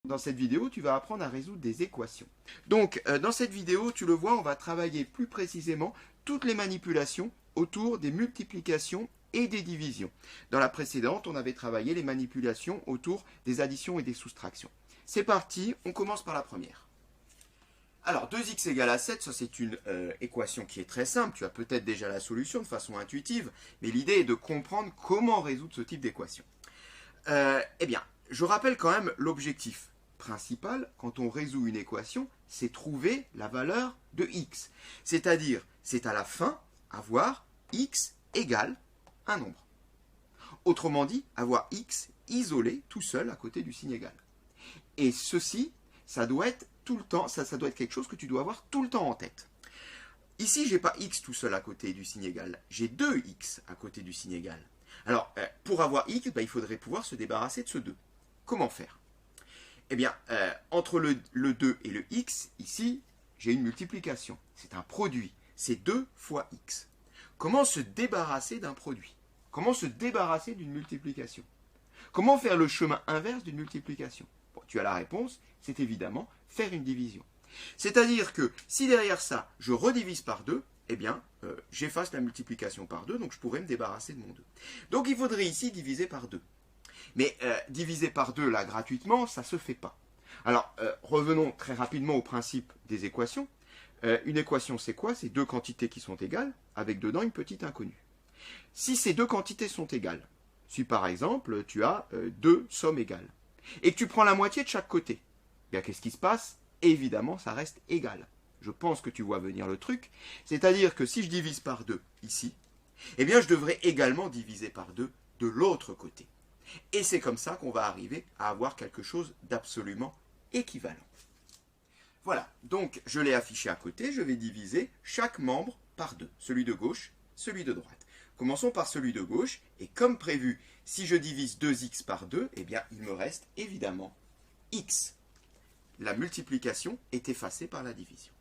dans cette vidéo, tu vas apprendre à résoudre des équations. Donc, dans cette vidéo, tu le vois, on va travailler plus précisément toutes les manipulations autour des multiplications et des divisions. Dans la précédente, on avait travaillé les manipulations autour des additions et des soustractions. C'est parti, on commence par la première. Alors, 2x égale à 7, ça c'est une équation qui est très simple. Tu as peut-être déjà la solution de façon intuitive, mais l'idée est de comprendre comment résoudre ce type d'équation. Eh bien, je rappelle quand même l'objectif principal quand on résout une équation, c'est trouver la valeur de x. C'est-à-dire, c'est à la fin avoir x égale un nombre. Autrement dit, avoir x isolé tout seul à côté du signe égal. Et ceci, ça doit être tout le temps, ça doit être quelque chose que tu dois avoir tout le temps en tête. Ici, je n'ai pas x tout seul à côté du signe égal. J'ai 2x à côté du signe égal. Alors, pour avoir x, il faudrait pouvoir se débarrasser de ce 2. Comment faire? Eh bien, entre le 2 et le x, ici, j'ai une multiplication. C'est un produit. C'est 2 fois x. Comment se débarrasser d'un produit? Comment se débarrasser d'une multiplication? Comment faire le chemin inverse d'une multiplication? Bon, tu as la réponse, c'est évidemment faire une division. C'est-à-dire que si derrière ça, je redivise par 2, eh bien, j'efface la multiplication par 2, donc je pourrais me débarrasser de mon 2. Donc il faudrait ici diviser par 2. Mais diviser par 2, là, gratuitement, ça ne se fait pas. Alors, revenons très rapidement au principe des équations. Une équation, c'est quoi? C'est deux quantités qui sont égales, avec dedans une petite inconnue. Si ces deux quantités sont égales, si par exemple, tu as deux sommes égales, et que tu prends la moitié de chaque côté, eh bien, qu'est-ce qui se passe? Évidemment, ça reste égal. Je pense que tu vois venir le truc. C'est-à-dire que si je divise par 2 ici, eh bien, je devrais également diviser par 2 de l'autre côté. Et c'est comme ça qu'on va arriver à avoir quelque chose d'absolument équivalent. Voilà, donc je l'ai affiché à côté, je vais diviser chaque membre par 2. Celui de gauche, celui de droite. Commençons par celui de gauche, et comme prévu, si je divise 2x par 2, eh bien, il me reste évidemment x. La multiplication est effacée par la division.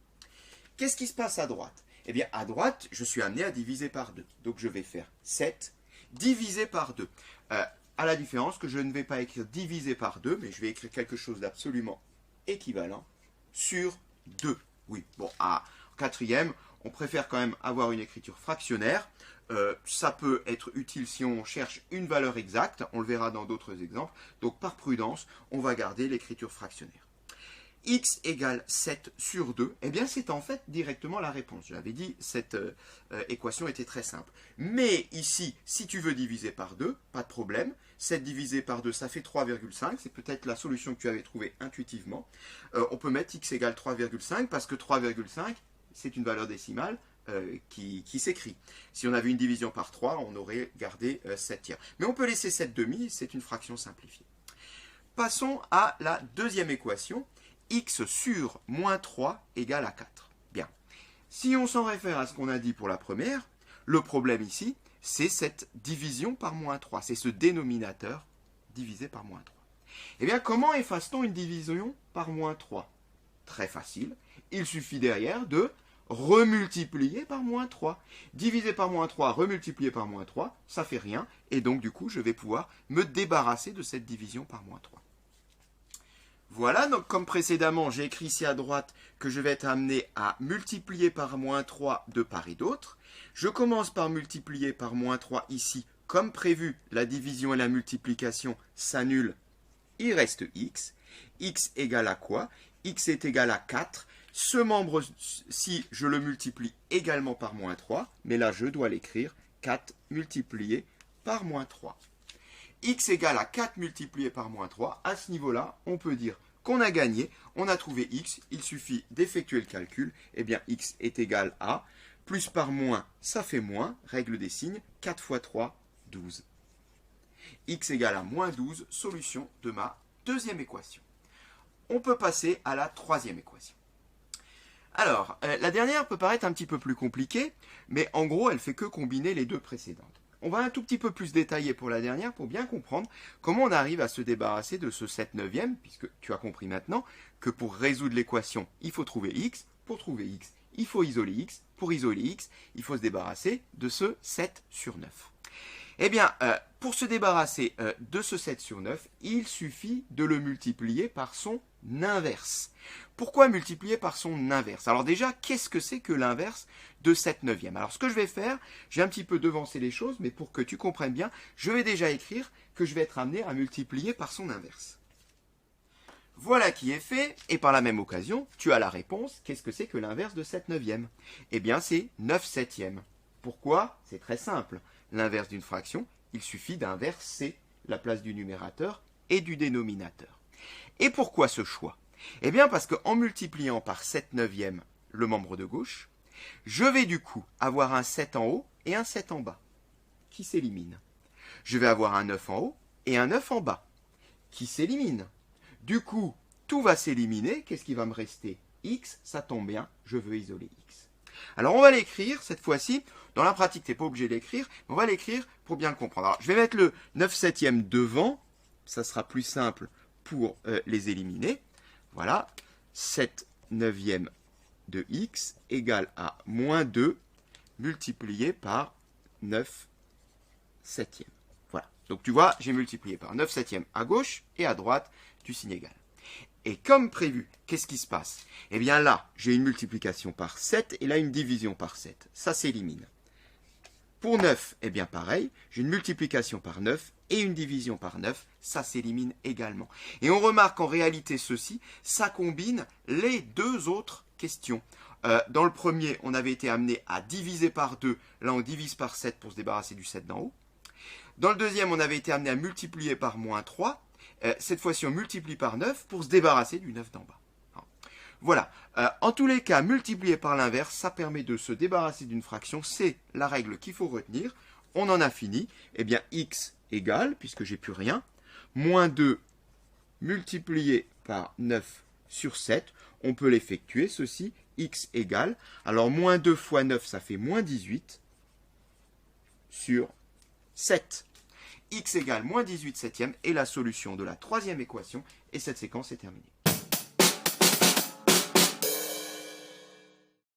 Qu'est-ce qui se passe à droite? Eh bien, à droite, je suis amené à diviser par 2. Donc, je vais faire 7 divisé par 2. À la différence que je ne vais pas écrire divisé par 2, mais je vais écrire quelque chose d'absolument équivalent sur 2. Oui, bon, en quatrième, on préfère quand même avoir une écriture fractionnaire. Ça peut être utile si on cherche une valeur exacte. On le verra dans d'autres exemples. Donc, par prudence, on va garder l'écriture fractionnaire. X égale 7 sur 2, eh bien c'est en fait directement la réponse. Je l'avais dit, cette équation était très simple. Mais ici, si tu veux diviser par 2, pas de problème. 7 divisé par 2, ça fait 3,5. C'est peut-être la solution que tu avais trouvée intuitivement. On peut mettre x égale 3,5 parce que 3,5, c'est une valeur décimale qui s'écrit. Si on avait une division par 3, on aurait gardé 7 tiers. Mais on peut laisser 7 demi, c'est une fraction simplifiée. Passons à la deuxième équation. X sur moins 3 égale à 4. Bien. Si on s'en réfère à ce qu'on a dit pour la première, le problème ici, c'est cette division par moins 3. C'est ce dénominateur divisé par moins 3. Eh bien, comment efface-t-on une division par moins 3? Très facile. Il suffit derrière de remultiplier par moins 3. Diviser par moins 3, remultiplier par moins 3, ça fait rien. Et donc, du coup, je vais pouvoir me débarrasser de cette division par moins 3. Voilà, donc comme précédemment, j'ai écrit ici à droite que je vais être amené à multiplier par moins 3 de part et d'autre. Je commence par multiplier par moins 3 ici. Comme prévu, la division et la multiplication s'annulent. Il reste x. X égale à quoi? X est égal à 4. Ce membre-ci, je le multiplie également par moins 3. Mais là, je dois l'écrire 4 multiplié par moins 3. X égale à 4 multiplié par moins 3, à ce niveau-là, on peut dire qu'on a gagné, on a trouvé x, il suffit d'effectuer le calcul, eh bien x est égal à, plus par moins, ça fait moins, règle des signes, 4 fois 3, 12. X égale à moins 12, solution de ma deuxième équation. On peut passer à la troisième équation. Alors, la dernière peut paraître un petit peu plus compliquée, mais en gros, elle fait que combiner les deux précédentes. On va un tout petit peu plus détailler pour la dernière pour bien comprendre comment on arrive à se débarrasser de ce 7 neuvième, puisque tu as compris maintenant que pour résoudre l'équation, il faut trouver x. Pour trouver x, il faut isoler x. Pour isoler x, il faut se débarrasser de ce 7 sur 9. Eh bien, pour se débarrasser de ce 7 sur 9, il suffit de le multiplier par son inverse. Pourquoi multiplier par son inverse? Alors déjà, qu'est-ce que c'est que l'inverse de 7 neuvième? Alors ce que je vais faire, j'ai un petit peu devancé les choses, mais pour que tu comprennes bien, je vais déjà écrire que je vais être amené à multiplier par son inverse. Voilà qui est fait, et par la même occasion, tu as la réponse. Qu'est-ce que c'est que l'inverse de 7 neuvième? Eh bien, c'est 9 septièmes. Pourquoi? C'est très simple. L'inverse d'une fraction, il suffit d'inverser la place du numérateur et du dénominateur. Et pourquoi ce choix? Eh bien, parce qu'en multipliant par 7 neuvième le membre de gauche, je vais du coup avoir un 7 en haut et un 7 en bas, qui s'éliminent. Je vais avoir un 9 en haut et un 9 en bas, qui s'éliminent. Du coup, tout va s'éliminer. Qu'est-ce qui va me rester? X, ça tombe bien, je veux isoler X. Alors on va l'écrire cette fois-ci. Dans la pratique, tu n'es pas obligé d'écrire, mais on va l'écrire pour bien le comprendre. Alors, je vais mettre le 9 septième devant, ça sera plus simple pour les éliminer. Voilà, 7 neuvième de X égale à moins 2 multiplié par 9 septième. Voilà, donc tu vois, j'ai multiplié par 9 septième à gauche et à droite du signe égal. Et comme prévu, qu'est-ce qui se passe? Eh bien là, j'ai une multiplication par 7 et là une division par 7. Ça s'élimine. Pour 9, eh bien pareil, j'ai une multiplication par 9 et une division par 9. Ça s'élimine également. Et on remarque qu'en réalité, ceci, ça combine les deux autres questions. Dans le premier, on avait été amené à diviser par 2. Là, on divise par 7 pour se débarrasser du 7 d'en haut. Dans le deuxième, on avait été amené à multiplier par moins 3. Cette fois-ci, on multiplie par 9 pour se débarrasser du 9 d'en bas. Voilà. En tous les cas, multiplier par l'inverse, ça permet de se débarrasser d'une fraction. C'est la règle qu'il faut retenir. On en a fini. Eh bien, x égale, puisque j'ai plus rien, moins 2 multiplié par 9 sur 7. On peut l'effectuer, ceci, x égale. Alors, moins 2 fois 9, ça fait moins 18 sur 7. X égale moins 18 septième est la solution de la troisième équation et cette séquence est terminée.